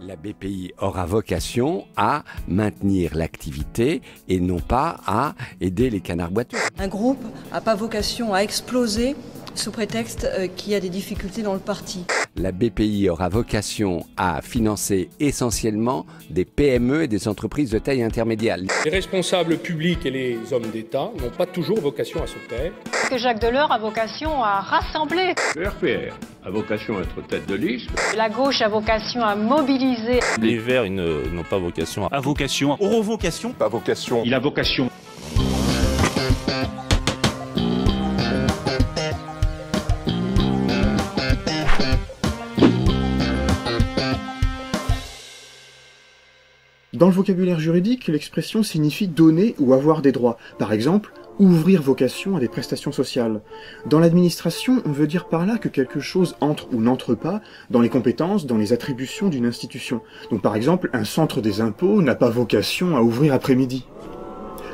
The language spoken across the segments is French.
La BPI aura vocation à maintenir l'activité et non pas à aider les canards boiteux. Un groupe n'a pas vocation à exploser sous prétexte qu'il y a des difficultés dans le parti. La BPI aura vocation à financer essentiellement des PME et des entreprises de taille intermédiaire. Les responsables publics et les hommes d'État n'ont pas toujours vocation à se taire. Que Jacques Delors a vocation à rassembler. Le RPR a vocation à être tête de liste. La gauche a vocation à mobiliser. Les Verts, ils n'ont pas vocation à... vocation, auront vocation. Pas vocation. Il a vocation. Dans le vocabulaire juridique, l'expression signifie donner ou avoir des droits. Par exemple, ouvrir vocation à des prestations sociales. Dans l'administration, on veut dire par là que quelque chose entre ou n'entre pas dans les compétences, dans les attributions d'une institution. Donc par exemple, un centre des impôts n'a pas vocation à ouvrir après-midi.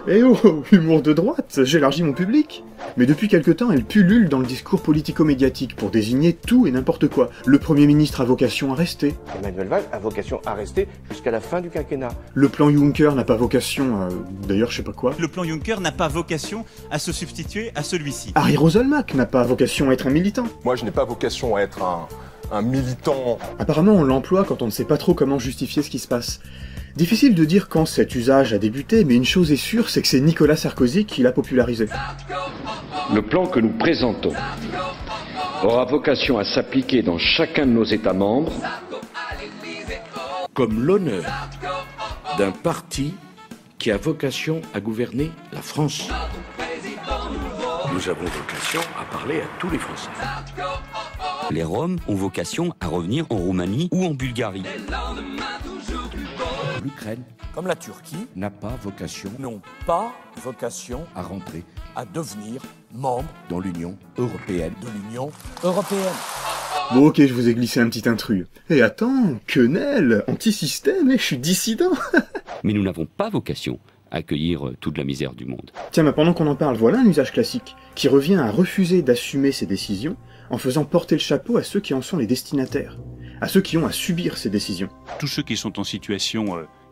Eh oh, humour de droite, j'élargis mon public. Mais depuis quelque temps, elle pullule dans le discours politico-médiatique pour désigner tout et n'importe quoi. Le Premier ministre a vocation à rester. Emmanuel Valls a vocation à rester jusqu'à la fin du quinquennat. Le plan Juncker n'a pas vocation à... d'ailleurs, je sais pas quoi. Le plan Juncker n'a pas vocation à se substituer à celui-ci. Harry Roselmack n'a pas vocation à être un militant. Moi, je n'ai pas vocation à être un militant. Apparemment, on l'emploie quand on ne sait pas trop comment justifier ce qui se passe. Difficile de dire quand cet usage a débuté, mais une chose est sûre, c'est que c'est Nicolas Sarkozy qui l'a popularisé. Le plan que nous présentons aura vocation à s'appliquer dans chacun de nos États membres Comme l'honneur d'un parti qui a vocation à gouverner la France. Nous avons vocation à parler à tous les Français. Les Roms ont vocation à revenir en Roumanie ou en Bulgarie. L'Ukraine, comme la Turquie, n'a pas vocation, n'ont pas vocation à rentrer, à devenir membre dans l'Union européenne. De l'Union européenne. Bon ok, je vous ai glissé un petit intrus. Et attends, quenelle, anti-système, je suis dissident. Mais nous n'avons pas vocation à accueillir toute la misère du monde. Tiens, mais pendant qu'on en parle, voilà un usage classique, qui revient à refuser d'assumer ses décisions en faisant porter le chapeau à ceux qui en sont les destinataires, à ceux qui ont à subir ces décisions. Tous ceux qui sont en situation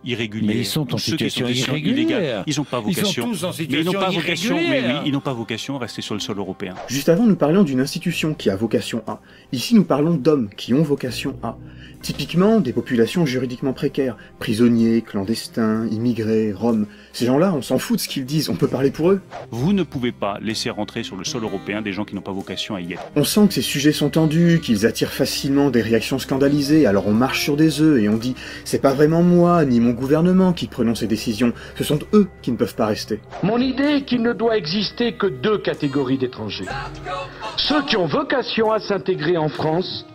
irrégulière, mais ils sont en situation irrégulière. Ils n'ont pas vocation. Ils sont tous en situation mais ils n'ont pas vocation. irrégulière. Mais oui, ils n'ont pas vocation à rester sur le sol européen. Juste avant, nous parlions d'une institution qui a vocation à. Ici, nous parlons d'hommes qui ont vocation à. Typiquement, des populations juridiquement précaires, prisonniers, clandestins, immigrés, roms. Ces gens-là, on s'en fout de ce qu'ils disent, on peut parler pour eux. Vous ne pouvez pas laisser rentrer sur le sol européen des gens qui n'ont pas vocation à y être. On sent que ces sujets sont tendus, qu'ils attirent facilement des réactions scandalisées, alors on marche sur des œufs et on dit « c'est pas vraiment moi, ni mon gouvernement qui prenons ces décisions, ce sont eux qui ne peuvent pas rester ». Mon idée est qu'il ne doit exister que deux catégories d'étrangers. Ceux qui ont vocation à s'intégrer en France.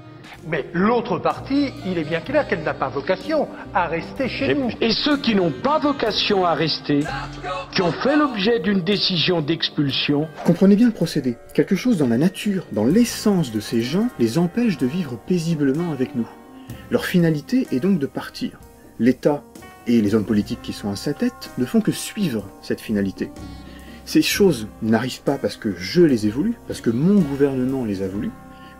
Mais l'autre partie, il est bien clair qu'elle n'a pas vocation à rester chez nous. Et ceux qui n'ont pas vocation à rester, qui ont fait l'objet d'une décision d'expulsion. Comprenez bien le procédé. Quelque chose dans la nature, dans l'essence de ces gens, les empêche de vivre paisiblement avec nous. Leur finalité est donc de partir. L'État et les hommes politiques qui sont à sa tête ne font que suivre cette finalité. Ces choses n'arrivent pas parce que je les ai voulues, parce que mon gouvernement les a voulues,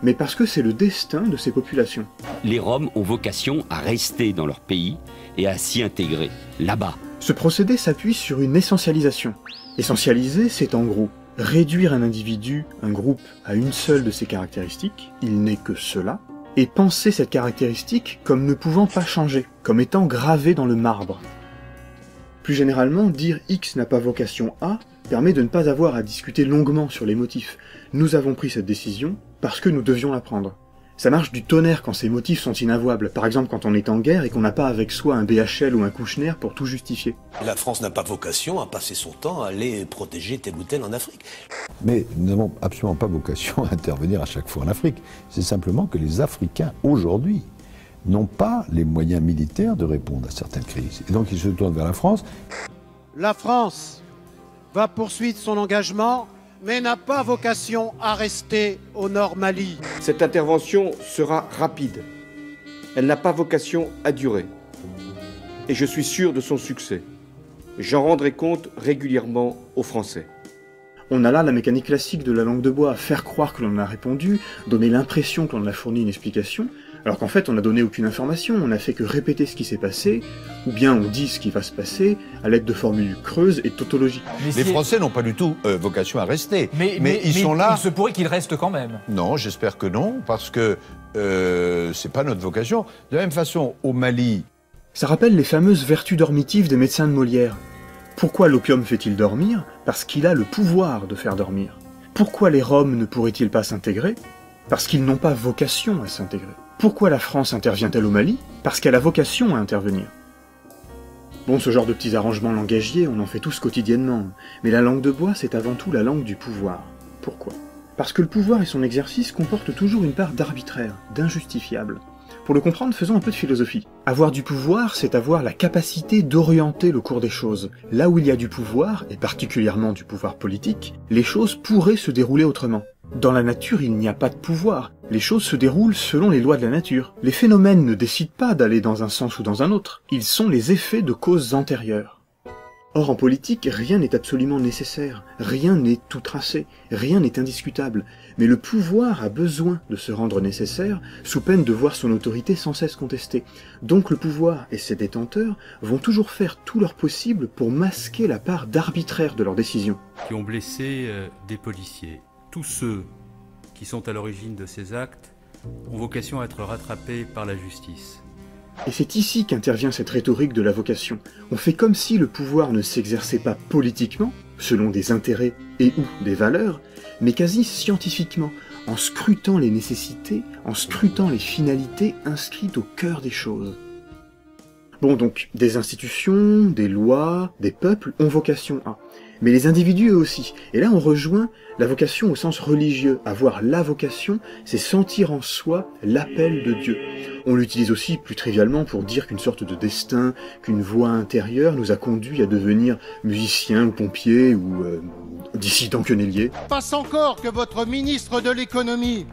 mais parce que c'est le destin de ces populations. Les Roms ont vocation à rester dans leur pays et à s'y intégrer, là-bas. Ce procédé s'appuie sur une essentialisation. Essentialiser, c'est en gros réduire un individu, un groupe, à une seule de ses caractéristiques, il n'est que cela, et penser cette caractéristique comme ne pouvant pas changer, comme étant gravée dans le marbre. Plus généralement, dire X n'a pas vocation à permet de ne pas avoir à discuter longuement sur les motifs. Nous avons pris cette décision parce que nous devions la prendre. Ça marche du tonnerre quand ces motifs sont inavouables, par exemple quand on est en guerre et qu'on n'a pas avec soi un BHL ou un Kouchner pour tout justifier. La France n'a pas vocation à passer son temps à aller protéger tel ou tel en Afrique. Mais nous n'avons absolument pas vocation à intervenir à chaque fois en Afrique. C'est simplement que les Africains, aujourd'hui, n'ont pas les moyens militaires de répondre à certaines crises. Et donc ils se tournent vers la France. La France va poursuivre son engagement, mais n'a pas vocation à rester au Nord Mali. Cette intervention sera rapide. Elle n'a pas vocation à durer. Et je suis sûr de son succès. J'en rendrai compte régulièrement aux Français. On a là la mécanique classique de la langue de bois, faire croire que l'on a répondu, donner l'impression que l'on a fourni une explication, Alors qu'en fait, on n'a donné aucune information, on n'a fait que répéter ce qui s'est passé, ou bien on dit ce qui va se passer à l'aide de formules creuses et de tautologie. Les Français n'ont pas du tout vocation à rester. Mais ils sont là... il se pourrait qu'ils restent quand même. Non, j'espère que non, parce que c'est pas notre vocation. De la même façon, au Mali... Ça rappelle les fameuses vertus dormitives des médecins de Molière. Pourquoi l'opium fait-il dormir? Parce qu'il a le pouvoir de faire dormir. Pourquoi les Roms ne pourraient-ils pas s'intégrer? Parce qu'ils n'ont pas vocation à s'intégrer. Pourquoi la France intervient-elle au Mali? Parce qu'elle a vocation à intervenir. Bon, ce genre de petits arrangements langagiers, on en fait tous quotidiennement. Mais la langue de bois, c'est avant tout la langue du pouvoir. Pourquoi? Parce que le pouvoir et son exercice comportent toujours une part d'arbitraire, d'injustifiable. Pour le comprendre, faisons un peu de philosophie. Avoir du pouvoir, c'est avoir la capacité d'orienter le cours des choses. Là où il y a du pouvoir, et particulièrement du pouvoir politique, les choses pourraient se dérouler autrement. Dans la nature, il n'y a pas de pouvoir. Les choses se déroulent selon les lois de la nature. Les phénomènes ne décident pas d'aller dans un sens ou dans un autre. Ils sont les effets de causes antérieures. Or, en politique, rien n'est absolument nécessaire, rien n'est tout tracé, rien n'est indiscutable, mais le pouvoir a besoin de se rendre nécessaire, sous peine de voir son autorité sans cesse contestée. Donc le pouvoir et ses détenteurs vont toujours faire tout leur possible pour masquer la part d'arbitraire de leurs décisions. Qui ont blessé des policiers. Tous ceux qui sont à l'origine de ces actes ont vocation à être rattrapés par la justice. Et c'est ici qu'intervient cette rhétorique de la vocation. On fait comme si le pouvoir ne s'exerçait pas politiquement, selon des intérêts et ou des valeurs, mais quasi scientifiquement, en scrutant les nécessités, en scrutant les finalités inscrites au cœur des choses. Bon, donc, des institutions, des lois, des peuples ont vocation à. Mais les individus eux aussi. Et là on rejoint la vocation au sens religieux. Avoir la vocation, c'est sentir en soi l'appel de Dieu. On l'utilise aussi plus trivialement pour dire qu'une sorte de destin, qu'une voie intérieure nous a conduit à devenir musicien ou pompier ou dissident quenellier. Passe encore que votre ministre de l'économie,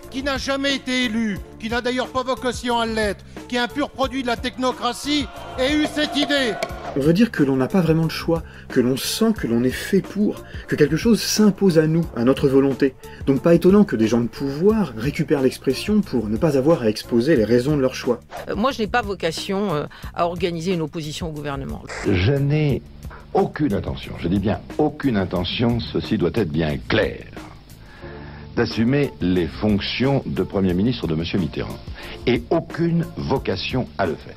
qui n'a jamais été élu, qui n'a d'ailleurs pas vocation à l'être, qui est un pur produit de la technocratie, ait eu cette idée. On veut dire que l'on n'a pas vraiment le choix, que l'on sent que l'on est fait pour, que quelque chose s'impose à nous, à notre volonté. Donc pas étonnant que des gens de pouvoir récupèrent l'expression pour ne pas avoir à exposer les raisons de leur choix. Moi je n'ai pas vocation à organiser une opposition au gouvernement. Je n'ai aucune intention, je dis bien aucune intention, ceci doit être bien clair, d'assumer les fonctions de Premier ministre de M. Mitterrand. Et aucune vocation à le faire.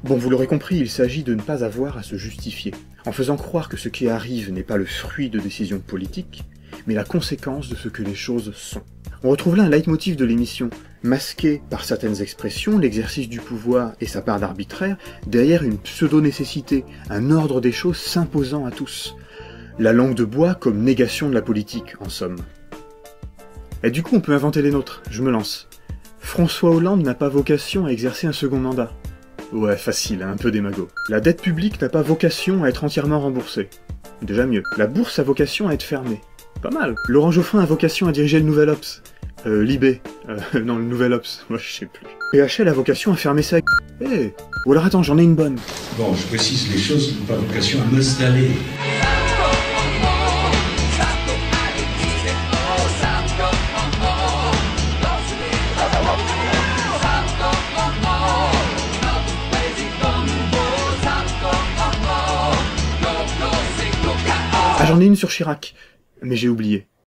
Bon, vous l'aurez compris, il s'agit de ne pas avoir à se justifier, en faisant croire que ce qui arrive n'est pas le fruit de décisions politiques, mais la conséquence de ce que les choses sont. On retrouve là un leitmotiv de l'émission, masqué par certaines expressions, l'exercice du pouvoir et sa part d'arbitraire, derrière une pseudo-nécessité, un ordre des choses s'imposant à tous. La langue de bois comme négation de la politique, en somme. Et du coup, on peut inventer les nôtres, je me lance. François Hollande n'a pas vocation à exercer un second mandat. Ouais, facile, un peu démago. La dette publique n'a pas vocation à être entièrement remboursée. Déjà mieux. La bourse a vocation à être fermée. Pas mal. Laurent Geoffrin a vocation à diriger le Nouvel Obs. Libé. Non, le Nouvel Obs. Moi, je sais plus. PHL a vocation à fermer sa... Eh. Ou alors attends, j'en ai une bonne. Bon, je précise les choses, n'ont pas vocation à m'installer. Ah, j'en ai une sur Chirac, mais j'ai oublié.